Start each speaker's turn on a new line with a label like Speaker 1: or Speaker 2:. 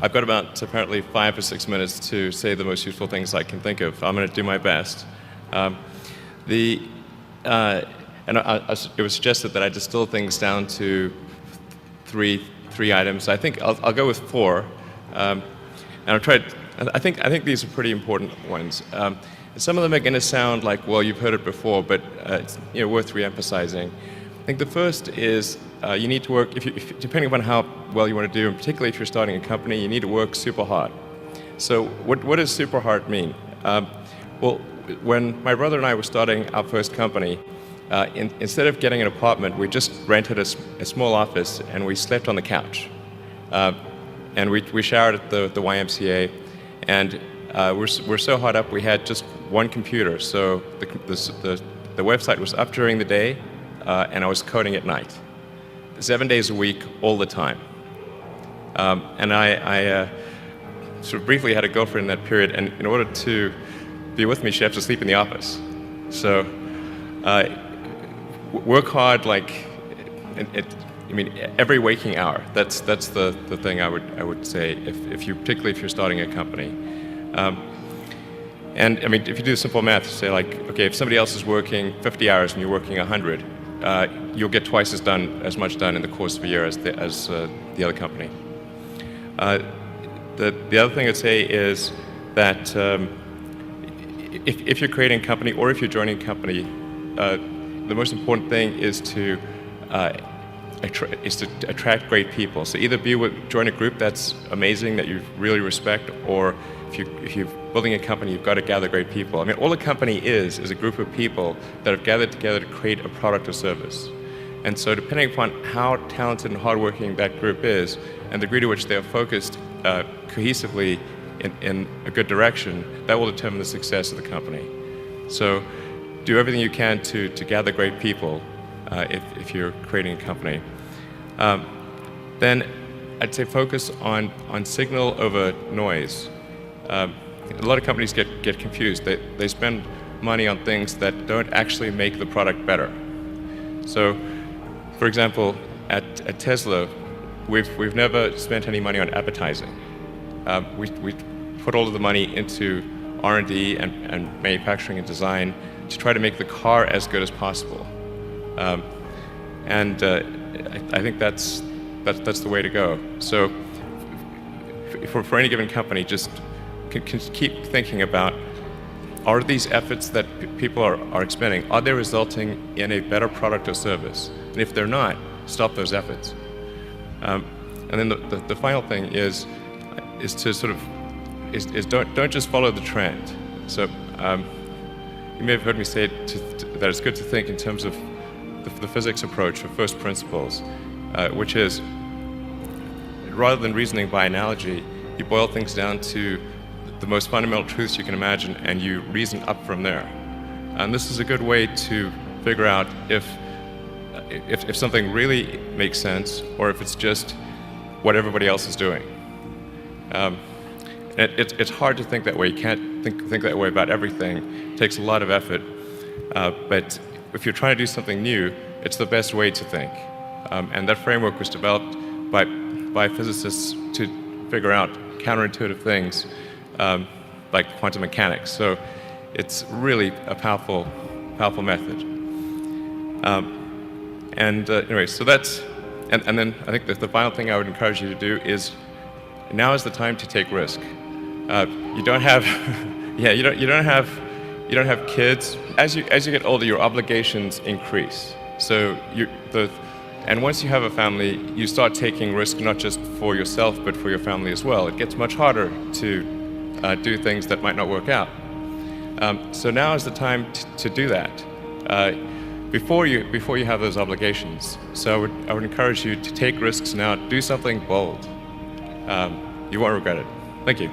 Speaker 1: I've got about apparently 5 or 6 minutes to say the most useful things I can think of. I'm going to do my best. It was suggested that I distill things down to three items. I think I'll go with 4, and I've tried. I think these are pretty important ones. Some of them are going to sound like, well, you've heard it before, but it's worth re-emphasizing. I think the first is you need to work, depending upon how well you want to do, and particularly if you're starting a company, you need to work super hard. So what does super hard mean? Well, when my brother and I were starting our first company, instead of getting an apartment, we just rented a small office and we slept on the couch. And we showered at the YMCA, and we're so hot up we had just one computer. So the website was up during the day, and I was coding at night, 7 days a week, all the time. And I sort of briefly had a girlfriend in that period, and in order to be with me, she had to sleep in the office. So work hard, every waking hour. That's the thing I would say particularly if you're starting a company. And I mean, if you do simple math, you say okay, if somebody else is working 50 hours and you're working 100, you'll get twice as much done in the course of a year as the other company. The other thing I'd say is that if you're creating a company or if you're joining a company, the most important thing is to attract great people. So either join a group that's amazing, that you really respect, or if you're building a company, you've got to gather great people. I mean, all a company is a group of people that have gathered together to create a product or service. And so depending upon how talented and hardworking that group is, and the degree to which they are focused cohesively in a good direction, that will determine the success of the company. So do everything you can to gather great people if you're creating a company. Then I'd say focus on signal over noise. A lot of companies get confused. They spend money on things that don't actually make the product better. So, for example, at Tesla, we've never spent any money on advertising. We put all of the money into R&D and manufacturing and design to try to make the car as good as possible. I think that's the way to go. So for any given company, just keep thinking about, are these efforts that people are expending, are they resulting in a better product or service? And if they're not, stop those efforts. And then the final thing is to sort of don't just follow the trend. So you may have heard me say that it's good to think in terms of the physics approach or first principles, which is, rather than reasoning by analogy, you boil things down to the most fundamental truths you can imagine, and you reason up from there. And this is a good way to figure out if something really makes sense, or if it's just what everybody else is doing. It's hard to think that way. You can't think that way about everything. It takes a lot of effort. But if you're trying to do something new, it's the best way to think. And that framework was developed by physicists to figure out counterintuitive things like quantum mechanics. So it's really a powerful method. Anyway, so that's, and then I think that the final thing I would encourage you to do is, now is the time to take risk. You don't have, you don't have kids. As you get older, your obligations increase. So and once you have a family, you start taking risk not just for yourself, but for your family as well. It gets much harder to do things that might not work out. So now is the time to do that before you have those obligations. So I would encourage you to take risks now. Do something bold. You won't regret it. Thank you.